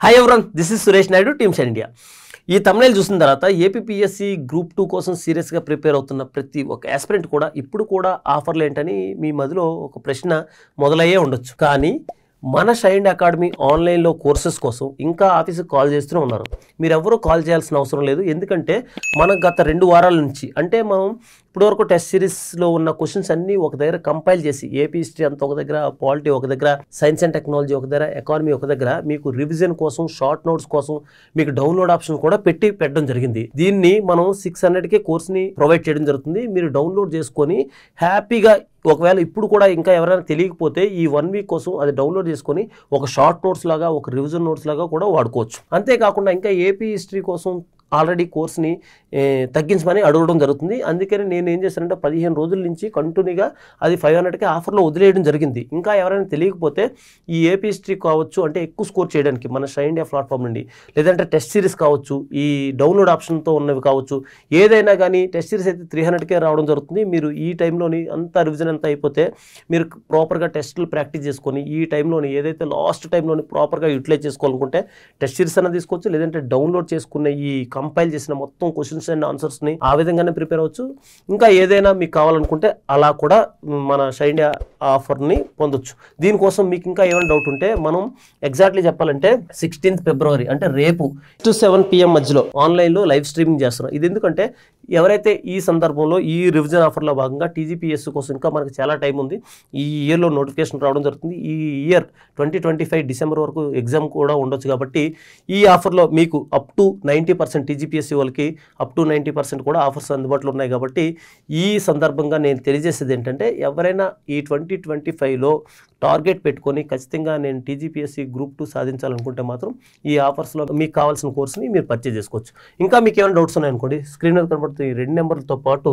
Hi everyone, this is Suresh Naidu, teams India. ఈ thumbnail చూసిన తర్వాత ఏపీపీఎస్సీ గ్రూప్ 2 కోసం సీరియస్గా ప్రిపేర్ అవుతున్న ప్రతి ఒక్క ఆస్పిరెంట్ కూడా ఇప్పుడు కూడా ఆఫర్లు ఏంటని మీ మదిలో ఒక ప్రశ్న మొదలయ్యే ఉండొచ్చు. కానీ మన షైన్ అకాడమీ ఆన్లైన్లో కోర్సెస్ కోసం ఇంకా ఆఫీస్కి కాల్ చేస్తూనే ఉన్నారు. మీరు ఎవరూ కాల్ చేయాల్సిన అవసరం లేదు. ఎందుకంటే మనం గత 2 వారాల నుంచి అంటే మనం ఇప్పటివరకు టెస్ట్ సిరీస్లో ఉన్న క్వశ్చన్స్ అన్నీ ఒక దగ్గర కంపైల్ చేసి ఏపీ హిస్టరీ అంతా ఒక దగ్గర, పాలిటీ ఒక దగ్గర, సైన్స్ అండ్ టెక్నాలజీ ఒక దగ్గర, ఎకానమీ ఒక దగ్గర మీకు రివిజన్ కోసం, షార్ట్ నోట్స్ కోసం మీకు డౌన్లోడ్ ఆప్షన్ కూడా పెట్టడం జరిగింది. దీన్ని మనం 600కే కోర్స్ని ప్రొవైడ్ చేయడం జరుగుతుంది. మీరు డౌన్లోడ్ చేసుకొని హ్యాపీగా ఒకవేళ ఇప్పుడు కూడా ఇంకా ఎవరైనా తెలియకపోతే ఈ 1 వీక్ కోసం అది డౌన్లోడ్ చేసుకొని ఒక షార్ట్ నోట్స్ లాగా, ఒక రివిజన్ నోట్స్ లాగా కూడా వాడుకోవచ్చు. అంతేకాకుండా ఇంకా ఏపీ హిస్టరీ కోసం ఆల్రెడీ కోర్స్ని తగ్గించమని అడగడం జరుగుతుంది. అందుకని నేను ఏం చేశానంటే 15 రోజుల నుంచి కంటిన్యూగా అది 500కే ఆఫర్లో వదిలేయడం జరిగింది. ఇంకా ఎవరైనా తెలియకపోతే ఈ ఏపీ హిస్టరీ కావచ్చు, అంటే ఎక్కువ స్కోర్ చేయడానికి మన షైన్ ఇండియా ప్లాట్ఫామ్ నుండి, లేదంటే టెస్ట్ సిరీస్ కావచ్చు, ఈ డౌన్లోడ్ ఆప్షన్తో ఉన్నవి కావచ్చు, ఏదైనా కానీ టెస్ట్ సిరీస్ అయితే 300కే రావడం జరుగుతుంది. మీరు ఈ టైంలోని అంతా రివిజన్ అంతా అయిపోతే మీరు ప్రాపర్గా టెస్టులు ప్రాక్టీస్ చేసుకొని ఈ టైంలోని ఏదైతే లాస్ట్ టైంలోని ప్రాపర్గా యూటిలైజ్ చేసుకోవాలనుకుంటే టెస్ట్ సిరీస్ అన్న తీసుకోవచ్చు, లేదంటే డౌన్లోడ్ చేసుకున్న ఈ కంపైల్ చేసిన మొత్తం క్వశ్చన్స్ అండ్ ఆన్సర్స్ని ఆ విధంగానే ప్రిపేర్ అవ్వచ్చు. ఇంకా ఏదైనా మీకు కావాలనుకుంటే అలా కూడా మన షైన్ ఇండియా ఆఫర్ని పొందొచ్చు. దీనికోసం మీకు ఇంకా ఏమైనా డౌట్ ఉంటే మనం ఎగ్జాక్ట్లీ చెప్పాలంటే 16th ఫిబ్రవరి అంటే రేపు 6-7 PM మధ్యలో ఆన్లైన్లో లైవ్ స్ట్రీమింగ్ చేస్తున్నాం. ఇది ఎందుకంటే ఎవరైతే ఈ సందర్భంలో ఈ రివిజన్ ఆఫర్లో భాగంగా టీజీపీఎస్సీ కోసం ఇంకా మనకు చాలా టైం ఉంది. ఈ ఇయర్లో నోటిఫికేషన్ రావడం జరుగుతుంది. ఈ ఇయర్ 2025 డిసెంబర్ వరకు ఎగ్జామ్ కూడా ఉండొచ్చు. కాబట్టి ఈ ఆఫర్లో మీకు అప్ టు 90% టీజీపీఎస్సీ వాళ్ళకి అప్ టు 90% కూడా ఆఫర్స్ అందుబాటులో ఉన్నాయి. కాబట్టి ఈ సందర్భంగా నేను తెలియజేసేది ఏంటంటే ఎవరైనా ఈ 2025లో టార్గెట్ పెట్టుకొని ఖచ్చితంగా నేను టీజీపీఎస్సీ గ్రూప్ 2 సాధించాలనుకుంటే మాత్రం ఈ ఆఫర్స్లో మీకు కావాల్సిన కోర్స్ని మీరు పర్చేజ్ చేసుకోవచ్చు. ఇంకా మీకు ఏమైనా డౌట్స్ ఉన్నాయనుకోండి, స్క్రీన్ మీద కనపడుతున్న ఈ 2 నెంబర్లతో పాటు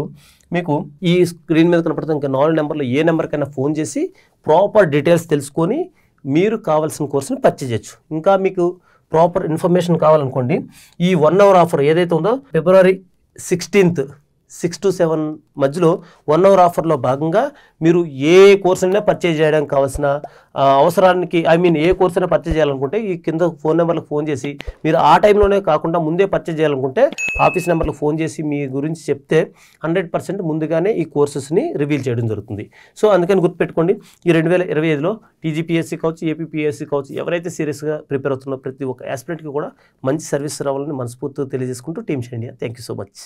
మీకు ఈ స్క్రీన్ మీద కనపడుతున్న ఇంకా 4 నెంబర్లో ఏ నెంబర్కైనా ఫోన్ చేసి ప్రాపర్ డీటెయిల్స్ తెలుసుకొని మీరు కావాల్సిన కోర్సుని పర్చేజ్ చేయొచ్చు. ఇంకా మీకు ప్రాపర్ ఇన్ఫర్మేషన్ కావాలనుకోండి, ఈ 1 అవర్ ఆఫర్ ఏదైతే ఉందో ఫిబ్రవరి 16th 6 to 7 మధ్యలో 1 అవర్ ఆఫర్లో భాగంగా మీరు ఏ కోర్స్ అయినా పర్చేజ్ చేయడానికి కావాల్సిన అవసరానికి ఏ కోర్స్ అయినా పర్చేజ్ చేయాలనుకుంటే ఈ కింద ఫోన్ నెంబర్లకు ఫోన్ చేసి మీరు ఆ టైంలోనే కాకుండా ముందే పర్చేజ్ చేయాలనుకుంటే ఆఫీస్ నెంబర్లకు ఫోన్ చేసి మీ గురించి చెప్తే 100% ముందుగానే ఈ కోర్సెస్ని రివీల్ చేయడం జరుగుతుంది. సో అందుకని గుర్తుపెట్టుకోండి, ఈ 2025లో టీజీపీఎస్సీ కావచ్చు, ఏపీపీఎస్సీ కావచ్చు, ఎవరైతే సీరియస్గా ప్రిపేర్ అవుతున్న ప్రతి ఒక్క ఆస్పిరెంట్కి కూడా మంచి సర్వీస్ రావాలని మనస్ఫూర్తిగా తెలియజేసుకుంటూ teams India. Thank you so much.